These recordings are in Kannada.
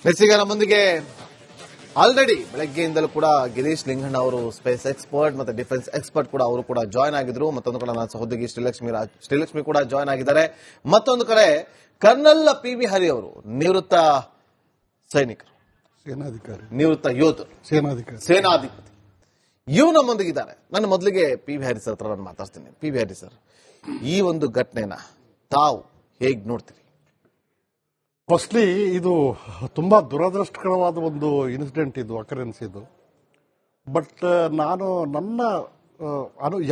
ಮೆಸ್ಸಿಗ ನಮ್ಮೊಂದಿಗೆ ಆಲ್ರೆಡಿ ಬೆಳಗ್ಗೆಯಿಂದಲೂ ಕೂಡ ಗಿರೀಶ್ ಲಿಂಗಣ್ಣ ಅವರು ಸ್ಪೇಸ್ ಎಕ್ಸ್ಪರ್ಟ್ ಮತ್ತೆ ಡಿಫೆನ್ಸ್ ಎಕ್ಸ್ಪರ್ಟ್ ಕೂಡ ಅವರು ಕೂಡ ಜಾಯ್ನ್ ಆಗಿದ್ರು. ಮತ್ತೊಂದು ಕಡೆ ನನ್ನ ಸಹೋದರಿ ಶ್ರೀಲಕ್ಷ್ಮಿ ಕೂಡ ಜಾಯ್ನ್ ಆಗಿದ್ದಾರೆ. ಮತ್ತೊಂದು ಕಡೆ ಕರ್ನಲ್ ಪಿ.ವಿ. ಹರಿ ಅವರು ನಿವೃತ್ತ ಸೈನಿಕರು, ನಿವೃತ್ತ ಯೋಧರು, ಸೇನಾಧಿಪತಿ ಇವು ನಮ್ಮೊಂದಿಗಿದ್ದಾರೆ. ನನ್ನ ಮೊದಲಿಗೆ ಪಿ.ವಿ. ಹರಿ ಸರ್ ಹತ್ರ ನಾನು ಮಾತಾಡ್ತೀನಿ. ಪಿ.ವಿ. ಹರಿ ಸರ್, ಈ ಒಂದು ಘಟನೆನ ತಾವು ಹೇಗ್ ನೋಡ್ತೀರಿ? ಫಸ್ಟ್ಲಿ ಇದು ತುಂಬಾ ದುರದೃಷ್ಟಕರವಾದ ಒಂದು ಇನ್ಸಿಡೆಂಟ್, ಇದು ಅಕರೆನ್ಸ್ ಇದು. ಬಟ್ ನಾನು ನನ್ನ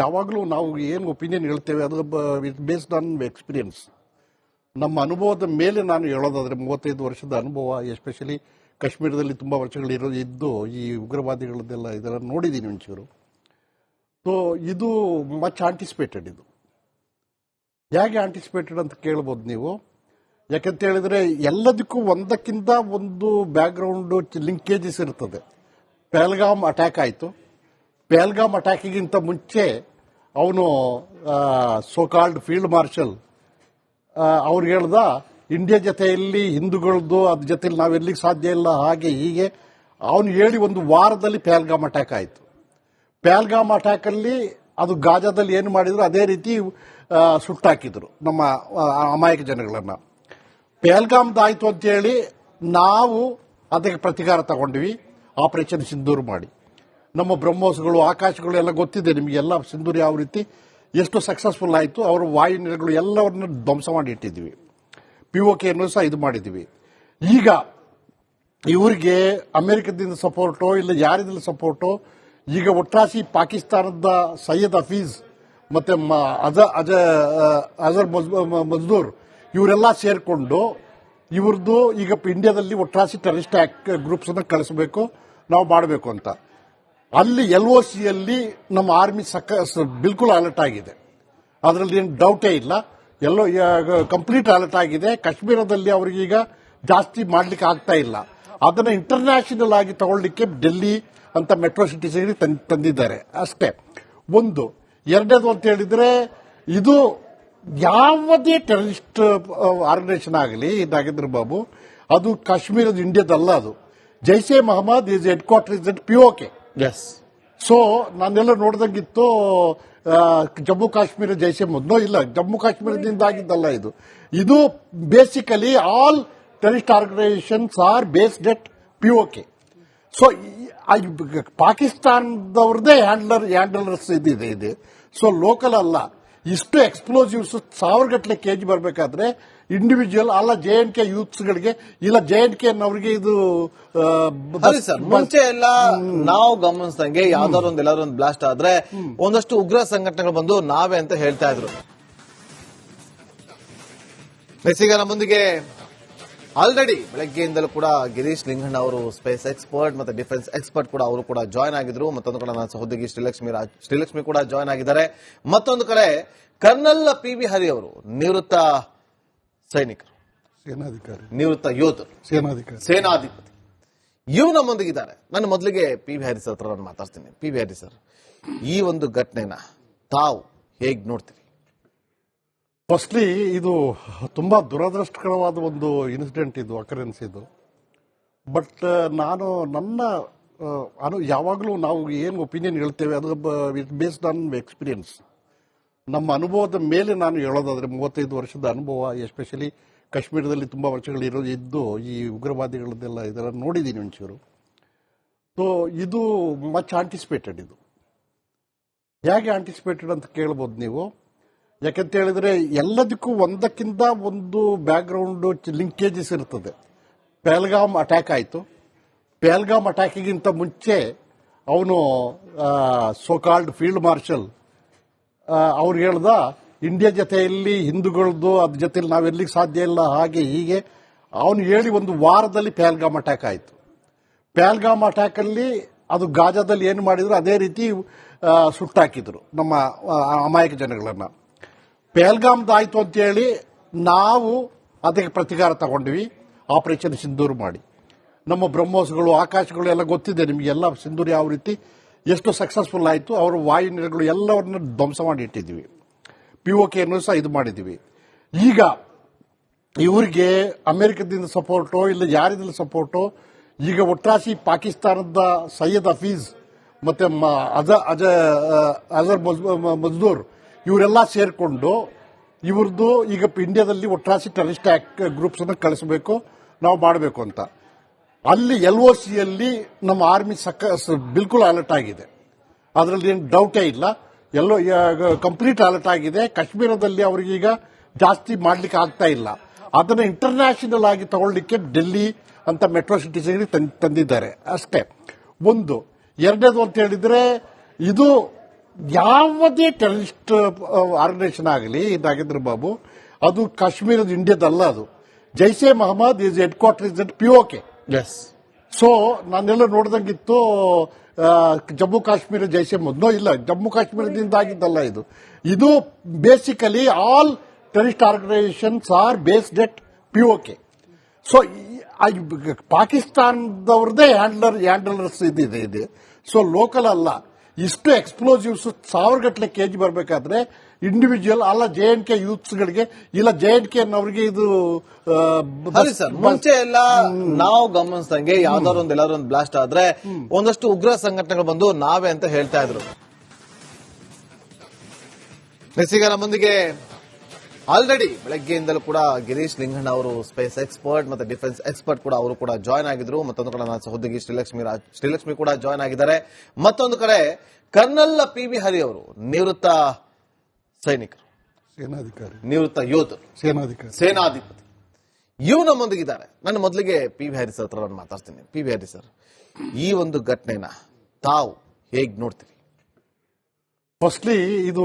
ಯಾವಾಗಲೂ ನಾವು ಏನು ಒಪಿನಿಯನ್ ಹೇಳ್ತೇವೆ ಅದು ಇಟ್ ಬೇಸ್ಡ್ ಆನ್ ಎಕ್ಸ್ಪೀರಿಯನ್ಸ್, ನಮ್ಮ ಅನುಭವದ ಮೇಲೆ ನಾನು ಹೇಳೋದಾದ್ರೆ 35 ವರ್ಷದ ಅನುಭವ, ಎಸ್ಪೆಷಲಿ ಕಾಶ್ಮೀರದಲ್ಲಿ ತುಂಬಾ ವರ್ಷಗಳು ಇದ್ದು ಈ ಉಗ್ರವಾದಿಗಳದ್ದೆಲ್ಲ ಇದೆಲ್ಲ ನೋಡಿದ್ದೀನಿ ಒಂಚೂರು. ಸೊ ಇದು ಮಚ್ ಆಂಟಿಸಿಪೇಟೆಡ್. ಇದು ಹೇಗೆ ಆಂಟಿಸಿಪೇಟೆಡ್ ಅಂತ ಕೇಳ್ಬೋದು ನೀವು. ಯಾಕಂತ ಹೇಳಿದ್ರೆ ಎಲ್ಲದಕ್ಕೂ ಒಂದಕ್ಕಿಂತ ಒಂದು ಬ್ಯಾಕ್ಗ್ರೌಂಡ್ ಲಿಂಕೇಜಸ್ ಇರ್ತದೆ. ಪಹಲ್ಗಾಮ್ ಅಟ್ಯಾಕ್ ಆಯಿತು. ಪಹಲ್ಗಾಮ್ ಅಟ್ಯಾಕಿಗಿಂತ ಮುಂಚೆ ಅವನು ಸೋಕಾಲ್ಡ್ ಫೀಲ್ಡ್ ಮಾರ್ಷಲ್ ಅವ್ರು ಹೇಳ್ದ ಇಂಡಿಯಾ ಜೊತೆಯಲ್ಲಿ ಹಿಂದೂಗಳದ್ದು ಅದ್ರ ಜೊತೆಲಿ ನಾವೆಲ್ಲಿಗೆ ಸಾಧ್ಯ ಇಲ್ಲ, ಹಾಗೆ ಹೀಗೆ ಅವನು ಹೇಳಿ ಒಂದು ವಾರದಲ್ಲಿ ಪಹಲ್ಗಾಮ್ ಅಟ್ಯಾಕ್ ಆಯಿತು. ಪಹಲ್ಗಾಮ್ ಅಟ್ಯಾಕ್ ಅಲ್ಲಿ ಅದು ಗಾಜಾದಲ್ಲಿ ಏನು ಮಾಡಿದ್ರು ಅದೇ ರೀತಿ ಸುಟ್ಟಾಕಿದ್ರು ನಮ್ಮ ಅಮಾಯಕ ಜನಗಳನ್ನ. ಪಹಲ್ಗಾಮ್ದಾಯ್ತು ಅಂತ ಹೇಳಿ ನಾವು ಅದಕ್ಕೆ ಪ್ರತಿಕಾರ ತಗೊಂಡ್ವಿ, ಆಪರೇಷನ್ ಸಿಂಧೂರ್ ಮಾಡಿ. ನಮ್ಮ ಬ್ರಹ್ಮೋಸ್ಗಳು, ಆಕಾಶಗಳು ಎಲ್ಲ ಗೊತ್ತಿದೆ ನಿಮಗೆಲ್ಲ. ಸಿಂಧೂರ್ ಯಾವ ರೀತಿ ಎಷ್ಟು ಸಕ್ಸಸ್ಫುಲ್ ಆಯಿತು, ಅವರ ವಾಯುನೆಲೆಗಳು ಎಲ್ಲವನ್ನ ಧ್ವಂಸ ಮಾಡಿ ಇಟ್ಟಿದ್ವಿ. POK ಸಹ ಇದು ಮಾಡಿದ್ವಿ. ಈಗ ಇವರಿಗೆ ಅಮೆರಿಕದಿಂದ ಸಪೋರ್ಟೋ ಇಲ್ಲ ಯಾರಿದ್ರಲ್ಲಿ ಸಪೋರ್ಟೋ, ಈಗ ಒಟ್ರಾಸಿ ಪಾಕಿಸ್ತಾನದ ಸೈಯದ್ ಹಫೀಜ್ ಮತ್ತೆ ಅಜರ್ ಮಜ್ದೂರ್ ಇವರೆಲ್ಲ ಸೇರ್ಕೊಂಡು ಇವ್ರದ್ದು ಈಗ ಇಂಡಿಯಾದಲ್ಲಿ ಒಟ್ರಾಸಿ ಟೆರರಿಸ್ಟ್ ಗ್ರೂಪ್ಸ್ ಅನ್ನ ಕಳಿಸಬೇಕು, ನಾವು ಮಾಡಬೇಕು ಅಂತ. ಅಲ್ಲಿ LOC ಅಲ್ಲಿ ನಮ್ಮ ಆರ್ಮಿ ಬಿಲ್ಕುಲ್ ಅಲರ್ಟ್ ಆಗಿದೆ, ಅದರಲ್ಲಿ ಏನು ಡೌಟೇ ಇಲ್ಲ. ಕಂಪ್ಲೀಟ್ ಅಲರ್ಟ್ ಆಗಿದೆ. ಕಾಶ್ಮೀರದಲ್ಲಿ ಅವ್ರಿಗೀಗ ಜಾಸ್ತಿ ಮಾಡ್ಲಿಕ್ಕೆ ಆಗ್ತಾ ಇಲ್ಲ. ಅದನ್ನ ಇಂಟರ್ನ್ಯಾಷನಲ್ ಆಗಿ ತಗೊಳ್ಳಿಕ್ಕೆ ಡೆಲ್ಲಿ ಅಂತ ಮೆಟ್ರೋ ಸಿಟೀಸ್ ತಂದಿದ್ದಾರೆ ಅಷ್ಟೇ. ಒಂದು. ಎರಡನೇದು ಅಂತ ಹೇಳಿದ್ರೆ, ಇದು ಯಾವುದೇ ಟೆರರಿಸ್ಟ್ ಆರ್ಗನೈಸೇಷನ್ ಆಗಲಿ ನಾಗೇಂದ್ರ ಬಾಬು, ಅದು ಕಾಶ್ಮೀರದ ಇಂಡಿಯಾದಲ್ಲ. ಅದು Jaish Mohammed is headquarter is at POK. So ನಾನೆಲ್ಲ ನೋಡ್ದಂಗಿತ್ತು ಜಮ್ಮು ಕಾಶ್ಮೀರ ಜೈಷೆ ಮೊದಲು ಇಲ್ಲ, ಜಮ್ಮು ಕಾಶ್ಮೀರದಿಂದ ಆಗಿದ್ದಲ್ಲ ಇದು. ಇದು basically all terrorist organisations are based at POK. So ಪಾಕಿಸ್ತಾನದವ್ರದೇ ಹ್ಯಾಂಡಲರ್ಸ್ ಇದೆ. ಸೊ ಲೋಕಲ್ ಅಲ್ಲ. ಇಷ್ಟು ಎಕ್ಸ್ಪ್ಲೋಸಿವ್ಸ್ 1000 ಗಟ್ಟಲೆ KG ಬರಬೇಕಾದ್ರೆ ಇಂಡಿವಿಜುವಲ್ ಅಲ್ಲ JNK ಯೂತ್ಸ್ಗಳಿಗೆ ಇಲ್ಲ JNK ಅವರಿಗೆ ಇದು ಸರ್. ಮುಂಚೆ ಎಲ್ಲ ನಾವು ಗಮನಿಸಿದಂಗೆ ಯಾವ್ದಾದ್ರು ಎಲ್ಲಾದ್ರೂ ಒಂದು ಬ್ಲಾಸ್ಟ್ ಆದ್ರೆ ಒಂದಷ್ಟು ಉಗ್ರ ಸಂಘಟನೆಗಳು ಬಂದು ನಾವೇ ಅಂತ ಹೇಳ್ತಾ ಇದ್ರು. ಈಗ ನಮ್ಮೊಂದಿಗೆ ಆಲ್ರೆಡಿ ಬೆಳಗ್ಗೆಯಿಂದಲೂ ಕೂಡ ಗಿರೀಶ್ ಲಿಂಗಣ್ಣ ಅವರು ಸ್ಪೇಸ್ ಎಕ್ಸ್ಪರ್ಟ್ ಮತ್ತೆ ಡಿಫೆನ್ಸ್ ಎಕ್ಸ್ಪರ್ಟ್ ಕೂಡ ಅವರು ಕೂಡ ಜಾಯ್ನ್ ಆಗಿದ್ರು. ಮತ್ತೊಂದು ಕಡೆ ನನ್ನ ಸಹೋದರಿ ಶ್ರೀಲಕ್ಷ್ಮಿ ಕೂಡ ಜಾಯ್ನ್ ಆಗಿದ್ದಾರೆ. ಮತ್ತೊಂದು ಕಡೆ ಕರ್ನಲ್ ಪಿ.ವಿ. ಹರಿ ಅವರು ನಿವೃತ್ತ ಸೈನಿಕರು, ನಿವೃತ್ತ ಯೋಧರು, ಸೇನಾಧಿಪತಿ ಇವು ನಮ್ಮೊಂದಿಗಿದ್ದಾರೆ. ನನ್ನ ಮೊದಲಿಗೆ ಪಿ.ವಿ. ಹರಿ ಸರ್ ಹತ್ರ ನಾನು ಮಾತಾಡ್ತೀನಿ. ಪಿ.ವಿ. ಹರಿ ಸರ್, ಈ ಒಂದು ಘಟನೆನ ತಾವು ಹೇಗ್ ನೋಡ್ತೀರಿ? ಫಸ್ಟ್ಲಿ ಇದು ತುಂಬಾ ದುರದೃಷ್ಟಕರವಾದ ಒಂದು ಇನ್ಸಿಡೆಂಟ್, ಇದು ಅಕರೆನ್ಸ್ ಇದು. ಬಟ್ ನಾನು ನನ್ನ ಯಾವಾಗಲೂ ನಾವು ಏನು ಒಪಿನಿಯನ್ ಹೇಳ್ತೇವೆ ಅದು ಇಟ್ ಬೇಸ್ಡ್ ಆನ್ ಎಕ್ಸ್ಪೀರಿಯನ್ಸ್, ನಮ್ಮ ಅನುಭವದ ಮೇಲೆ ನಾನು ಹೇಳೋದಾದ್ರೆ 35 ವರ್ಷದ ಅನುಭವ, ಎಸ್ಪೆಷಲಿ ಕಾಶ್ಮೀರದಲ್ಲಿ ತುಂಬಾ ವರ್ಷಗಳು ಇದ್ದು ಈ ಉಗ್ರವಾದಿಗಳದ್ದೆಲ್ಲ ಇದೆಲ್ಲ ನೋಡಿದ್ದೀನಿ ಒಂಚೂರು. ಸೊ ಇದು ಮಚ್ ಆಂಟಿಸಿಪೇಟೆಡ್. ಇದು ಹೇಗೆ ಆಂಟಿಸಿಪೇಟೆಡ್ ಅಂತ ಕೇಳ್ಬೋದು ನೀವು. ಯಾಕಂತ ಹೇಳಿದ್ರೆ ಎಲ್ಲದಕ್ಕೂ ಒಂದಕ್ಕಿಂತ ಒಂದು ಬ್ಯಾಕ್ಗ್ರೌಂಡ್ ಲಿಂಕೇಜಸ್ ಇರ್ತದೆ. ಪಹಲ್ಗಾಮ್ ಅಟ್ಯಾಕ್ ಆಯಿತು. ಪಹಲ್ಗಾಮ್ ಅಟ್ಯಾಕಿಗಿಂತ ಮುಂಚೆ ಅವನು ಸೋಕಾಲ್ಡ್ ಫೀಲ್ಡ್ ಮಾರ್ಷಲ್ ಅವ್ರು ಹೇಳ್ದ ಇಂಡಿಯಾ ಜೊತೆಯಲ್ಲಿ ಹಿಂದೂಗಳದ್ದು ಅದ್ರ ಜೊತೆಲಿ ನಾವೆಲ್ಲಿಗೆ ಸಾಧ್ಯ ಇಲ್ಲ, ಹಾಗೆ ಹೀಗೆ ಅವನು ಹೇಳಿ ಒಂದು ವಾರದಲ್ಲಿ ಪಹಲ್ಗಾಮ್ ಅಟ್ಯಾಕ್ ಆಯಿತು. ಪಹಲ್ಗಾಮ್ ಅಟ್ಯಾಕ್ ಅಲ್ಲಿ ಅದು ಗಾಜಾದಲ್ಲಿ ಏನು ಮಾಡಿದ್ರು ಅದೇ ರೀತಿ ಸುಟ್ಟಾಕಿದ್ರು ನಮ್ಮ ಅಮಾಯಕ ಜನಗಳನ್ನ. ಪಹಲ್ಗಾಮ್ದಾಯ್ತು ಅಂತ ಹೇಳಿ ನಾವು ಅದಕ್ಕೆ ಪ್ರತಿಕಾರ ತಗೊಂಡ್ವಿ, ಆಪರೇಷನ್ ಸಿಂಧೂರ್ ಮಾಡಿ. ನಮ್ಮ ಬ್ರಹ್ಮೋಸ್ಗಳು, ಆಕಾಶಗಳು ಎಲ್ಲ ಗೊತ್ತಿದೆ ನಿಮಗೆಲ್ಲ. ಸಿಂಧೂರ್ ಯಾವ ರೀತಿ ಎಷ್ಟು ಸಕ್ಸಸ್ಫುಲ್ ಆಯಿತು, ಅವರ ವಾಯುನೆಲೆಗಳು ಎಲ್ಲವನ್ನ ಧ್ವಂಸ ಮಾಡಿ ಇಟ್ಟಿದ್ವಿ. POK ಸಹ ಇದು ಮಾಡಿದ್ವಿ. ಈಗ ಇವರಿಗೆ ಅಮೆರಿಕದಿಂದ ಸಪೋರ್ಟೋ ಇಲ್ಲ ಯಾರಿದ್ರಲ್ಲಿ ಸಪೋರ್ಟೋ ಈಗ ಒಟ್ರಾಸಿ ಪಾಕಿಸ್ತಾನದ ಸೈಯದ್ ಹಫೀಜ್ ಮತ್ತೆ ಅಜರ್ ಮಜ್ದೂರ್ ಇವರೆಲ್ಲ ಸೇರ್ಕೊಂಡು ಇವ್ರದ್ದು ಈಗ ಇಂಡಿಯಾದಲ್ಲಿ ಒಟ್ರಾಸಿ ಟೆರರಿಸ್ಟ್ ಗ್ರೂಪ್ಸ್ ಅನ್ನು ಕಳಿಸಬೇಕು, ನಾವು ಮಾಡಬೇಕು ಅಂತ. ಅಲ್ಲಿ LOCಯಲ್ಲಿ ನಮ್ಮ ಆರ್ಮಿ ಬಿಲ್ಕುಲ್ ಅಲರ್ಟ್ ಆಗಿದೆ, ಅದರಲ್ಲಿ ಏನು ಡೌಟೇ ಇಲ್ಲ. ಕಂಪ್ಲೀಟ್ ಅಲರ್ಟ್ ಆಗಿದೆ. ಕಾಶ್ಮೀರದಲ್ಲಿ ಅವರಿಗೀಗ ಜಾಸ್ತಿ ಮಾಡ್ಲಿಕ್ಕೆ ಆಗ್ತಾ ಇಲ್ಲ. ಅದನ್ನ ಇಂಟರ್ನ್ಯಾಷನಲ್ ಆಗಿ ತಗೊಳ್ಳಿಕ್ಕೆ ಡೆಲ್ಲಿ ಅಂತ ಮೆಟ್ರೋ ಸಿಟೀಸ್ಗೆ ತಂದಿದ್ದಾರೆ ಅಷ್ಟೇ. ಒಂದು. ಎರಡನೇದು ಅಂತ ಹೇಳಿದ್ರೆ, ಇದು ಯಾವುದೇ ಟೆರರಿಸ್ಟ್ ಆರ್ಗನೈಸೇಷನ್ ಆಗಲಿ, ನಾಗೇಂದ್ರ ಬಾಬು, ಅದು ಕಾಶ್ಮೀರದ ಇಂಡಿಯಾದಲ್ಲ. ಅದು Jaish Mohammed is headquarter is at POK. So ನಾನೆಲ್ಲ ನೋಡ್ದಂಗಿತ್ತು ಜಮ್ಮು ಕಾಶ್ಮೀರ ಜೈಷೆ ಮೊದಲು ಇಲ್ಲ, ಜಮ್ಮು ಕಾಶ್ಮೀರದಿಂದ ಆಗಿದ್ದಲ್ಲ. ಇದು basically all terrorist organisations are based at POK. So ಪಾಕಿಸ್ತಾನದವ್ರದೇ ಹ್ಯಾಂಡಲರ್ಸ್ ಇದೆ. ಸೊ ಲೋಕಲ್ ಅಲ್ಲ. ಇಷ್ಟು ಎಕ್ಸ್ಪ್ಲೋಸಿವ್ಸ್ 1000 ಗಟ್ಟಲೆ ಕೆಜಿ ಬರಬೇಕಾದ್ರೆ ಇಂಡಿವಿಜುವಲ್ ಅಲ್ಲ JNK ಯೂತ್ಸ್ಗಳಿಗೆ ಇಲ್ಲ JNK ಅವರಿಗೆ ಇದು ಸರ್. ಮುಂಚೆ ಎಲ್ಲ ನಾವು ಗಮನಿಸಿದಂಗೆ ಯಾವ್ದಾದ್ರು ಎಲ್ಲಾದ್ರು ಒಂದು ಬ್ಲಾಸ್ಟ್ ಆದ್ರೆ ಒಂದಷ್ಟು ಉಗ್ರ ಸಂಘಟನೆಗಳು ಬಂದು ನಾವೇ ಅಂತ ಹೇಳ್ತಾ ಇದ್ರು. ಈಗ ನಮ್ಮೊಂದಿಗೆ ಆಲ್ರೆಡಿ ಬೆಳಗ್ಗೆಯಿಂದಲೂ ಕೂಡ ಗಿರೀಶ್ ಲಿಂಗಣ್ಣ ಅವರು ಸ್ಪೇಸ್ ಎಕ್ಸ್ಪರ್ಟ್ ಮತ್ತೆ ಡಿಫೆನ್ಸ್ ಎಕ್ಸ್ಪರ್ಟ್ ಕೂಡ ಅವರು ಕೂಡ ಜಾಯ್ನ್ ಆಗಿದ್ರು. ಮತ್ತೊಂದು ಕಡೆ ನನ್ನ ಸಹೋದ್ಯೋಗಿ ಶ್ರೀಲಕ್ಷ್ಮಿ ಕೂಡ ಜಾಯ್ನ್ ಆಗಿದ್ದಾರೆ. ಮತ್ತೊಂದು ಕಡೆ ಕರ್ನಲ್ PV ಹರಿ ಅವರು ನಿವೃತ್ತ ಸೈನಿಕರು, ನಿವೃತ್ತ ಯೋಧರು, ಸೇನಾಧಿಪತಿ, ಇವು ನಮ್ಮೊಂದಿಗಿದ್ದಾರೆ. ನಾನು ಮೊದಲಿಗೆ PV ಹರಿ ಸರ್ ಹತ್ರ ನಾನು ಮಾತಾಡ್ತೀನಿ. PV ಹರಿ ಸರ್, ಈ ಒಂದು ಘಟನೆನ ತಾವು ಹೇಗ್ ನೋಡ್ತೀರಿ? ಫಸ್ಟ್ಲಿ ಇದು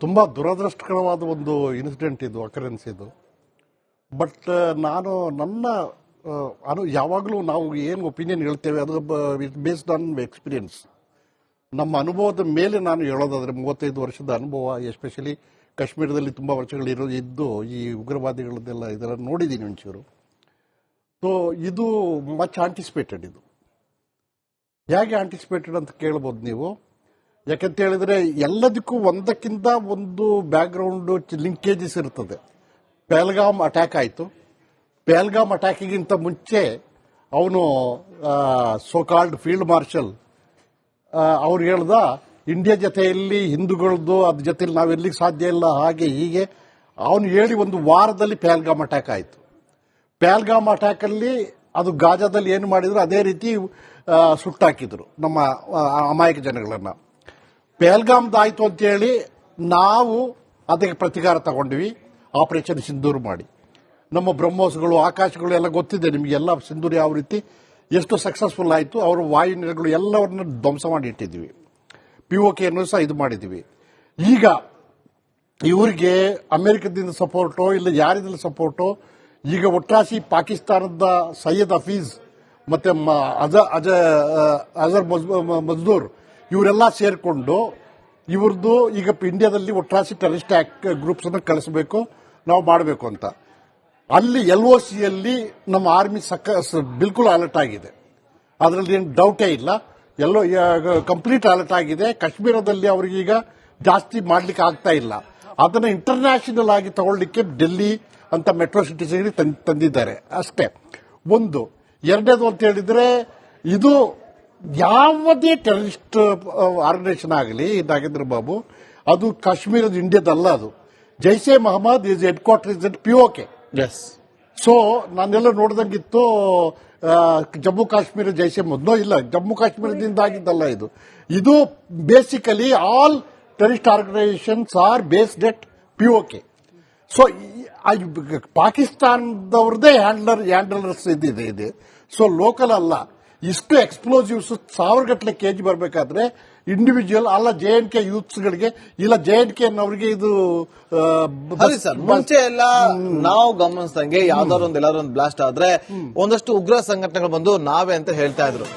ತುಂಬಾ ದುರದೃಷ್ಟಕರವಾದ ಒಂದು ಇನ್ಸಿಡೆಂಟ್, ಇದು ಅಕರೆನ್ಸ್ ಇದು. ಬಟ್ ನಾನು ಯಾವಾಗಲೂ ನಾವು ಏನು ಒಪಿನಿಯನ್ ಹೇಳ್ತೇವೆ ಅದು ಬೇಸ್ಡ್ ಆನ್ ಎಕ್ಸ್ಪೀರಿಯನ್ಸ್, ನಮ್ಮ ಅನುಭವದ ಮೇಲೆ ನಾನು ಹೇಳೋದಾದ್ರೆ 35 ವರ್ಷದ ಅನುಭವ, ಎಸ್ಪೆಷಲಿ ಕಾಶ್ಮೀರದಲ್ಲಿ ತುಂಬಾ ವರ್ಷಗಳು ಇದ್ದು ಈ ಉಗ್ರವಾದಿಗಳದ್ದೆಲ್ಲ ಇದೆಲ್ಲ ನೋಡಿದ್ದೀನಿ ಒಂಚೂರು. ಸೊ ಇದು ಮಚ್ ಆಂಟಿಸಿಪೇಟೆಡ್. ಇದು ಹೇಗೆ ಆಂಟಿಸಿಪೇಟೆಡ್ ಅಂತ ಕೇಳ್ಬೋದು ನೀವು. ಯಾಕಂತ ಹೇಳಿದ್ರೆ ಎಲ್ಲದಕ್ಕೂ ಒಂದಕ್ಕಿಂತ ಒಂದು ಬ್ಯಾಕ್ ಗ್ರೌಂಡ್ ಲಿಂಕೇಜಸ್ ಇರ್ತದೆ. ಪಹಲ್ಗಾಮ್ ಅಟ್ಯಾಕ್ ಆಯಿತು. ಪಹಲ್ಗಾಮ್ ಅಟ್ಯಾಕಿಗಿಂತ ಮುಂಚೆ ಅವನು ಸೋಕಾಲ್ಡ್ ಫೀಲ್ಡ್ ಮಾರ್ಷಲ್ ಅವ್ರು ಹೇಳ್ದ, ಇಂಡಿಯಾ ಜೊತೆಯಲ್ಲಿ ಹಿಂದೂಗಳದ್ದು ಅದ್ರ ಜೊತೆಯಲ್ಲಿ ನಾವೆಲ್ಲಿಗೆ ಸಾಧ್ಯ ಇಲ್ಲ, ಹಾಗೆ ಹೀಗೆ ಅವನು ಹೇಳಿ ಒಂದು ವಾರದಲ್ಲಿ ಪಹಲ್ಗಾಮ್ ಅಟ್ಯಾಕ್ ಆಯಿತು. ಪಹಲ್ಗಾಮ್ ಅಟ್ಯಾಕ್ ಅಲ್ಲಿ ಅದು ಗಾಜಾದಲ್ಲಿ ಏನು ಮಾಡಿದ್ರು ಅದೇ ರೀತಿ ಸುಟ್ಟಾಕಿದ್ರು ನಮ್ಮ ಅಮಾಯಕ ಜನಗಳನ್ನ. ಪಹಲ್ಗಾಮ್ದಾಯ್ತು ಅಂತೇಳಿ ನಾವು ಅದಕ್ಕೆ ಪ್ರತಿಕಾರ ತಗೊಂಡ್ವಿ, ಆಪರೇಷನ್ ಸಿಂಧೂರ್ ಮಾಡಿ. ನಮ್ಮ ಬ್ರಹ್ಮೋಸ್ಗಳು, ಆಕಾಶಗಳು ಎಲ್ಲ ಗೊತ್ತಿದೆ ನಿಮಗೆಲ್ಲ. ಸಿಂಧೂರ್ ಯಾವ ರೀತಿ ಎಷ್ಟು ಸಕ್ಸಸ್ಫುಲ್ ಆಯಿತು, ಅವರ ವಾಯುನೆಲೆಗಳು ಎಲ್ಲವನ್ನ ಧ್ವಂಸ ಮಾಡಿ ಇಟ್ಟಿದ್ವಿ. POK ಅನ್ನು ಸಹ ಇದು ಮಾಡಿದ್ವಿ. ಈಗ ಇವರಿಗೆ ಅಮೆರಿಕದಿಂದ ಸಪೋರ್ಟೋ ಇಲ್ಲ ಯಾರಿದ್ರಲ್ಲಿ ಸಪೋರ್ಟೋ ಈಗ ಒಟ್ರಾಸಿ ಪಾಕಿಸ್ತಾನದ ಸೈಯದ್ ಹಫೀಜ್ ಮತ್ತೆ ಅಜರ್ ಮಜ್ದೂರ್ ಇವರೆಲ್ಲ ಸೇರ್ಕೊಂಡು ಇವ್ರದ್ದು ಈಗ ಇಂಡಿಯಾದಲ್ಲಿ ಒಟ್ರಾಸಿ ಟೆರರಿಸ್ಟ್ ಗ್ರೂಪ್ಸ್ ಅನ್ನು ಕಳಿಸಬೇಕು, ನಾವು ಮಾಡಬೇಕು ಅಂತ. ಅಲ್ಲಿ LOCಯಲ್ಲಿ ನಮ್ಮ ಆರ್ಮಿ ಬಿಲ್ಕುಲ್ ಅಲರ್ಟ್ ಆಗಿದೆ, ಅದರಲ್ಲಿ ಏನು ಡೌಟೇ ಇಲ್ಲ. ಕಂಪ್ಲೀಟ್ ಅಲರ್ಟ್ ಆಗಿದೆ. ಕಾಶ್ಮೀರದಲ್ಲಿ ಅವರಿಗೀಗ ಜಾಸ್ತಿ ಮಾಡ್ಲಿಕ್ಕೆ ಆಗ್ತಾ ಇಲ್ಲ. ಅದನ್ನ ಇಂಟರ್ನ್ಯಾಷನಲ್ ಆಗಿ ತಗೊಳ್ಳಿಕ್ಕೆ ಡೆಲ್ಲಿ ಅಂತ ಮೆಟ್ರೋ ಸಿಟೀಸ್ಗೆ ತಂದಿದ್ದಾರೆ ಅಷ್ಟೇ. ಒಂದು. ಎರಡನೇದು ಅಂತ ಹೇಳಿದ್ರೆ, ಇದು ಯಾವುದೇ ಟೆರರಿಸ್ಟ್ ಆರ್ಗನೈಸೇಷನ್ ಆಗಲಿ, ನಾಗೇಂದ್ರ ಬಾಬು, ಅದು ಕಾಶ್ಮೀರದ ಇಂಡಿಯಾದಲ್ಲ. ಅದು Jaish Mohammed is headquarter is at POK. So ನಾನೆಲ್ಲ ನೋಡ್ದಂಗಿತ್ತು ಜಮ್ಮು ಕಾಶ್ಮೀರ ಜೈಷೆ ಮೊದಲು ಇಲ್ಲ, ಜಮ್ಮು ಕಾಶ್ಮೀರದಿಂದ ಆಗಿದ್ದಲ್ಲ. ಇದು basically all terrorist organisations are based at POK. So ಪಾಕಿಸ್ತಾನದವ್ರದೇ ಹ್ಯಾಂಡಲರ್ಸ್ ಇದೆ. ಸೊ ಲೋಕಲ್ ಅಲ್ಲ. ಇಷ್ಟು ಎಕ್ಸ್ಪ್ಲೋಸಿವ್ಸ್ 1000 ಗಟ್ಟಲೆ ಕೆಜಿ ಬರಬೇಕಾದ್ರೆ ಇಂಡಿವಿಜುವಲ್ ಅಲ್ಲ JNK ಯೂತ್ಸ್ಗಳಿಗೆ ಇಲ್ಲ JNK ಅವರಿಗೆ ಇದು ಸರ್. ಮುಂಚೆ ಎಲ್ಲ ನಾವು ಗಮನಿಸಿದಂಗೆ ಯಾವ್ದಾದ್ರು ಎಲ್ಲಾದ್ರು ಒಂದು ಬ್ಲಾಸ್ಟ್ ಆದ್ರೆ ಒಂದಷ್ಟು ಉಗ್ರ ಸಂಘಟನೆಗಳು ಬಂದು ನಾವೇ ಅಂತ ಹೇಳ್ತಾ ಇದ್ರು.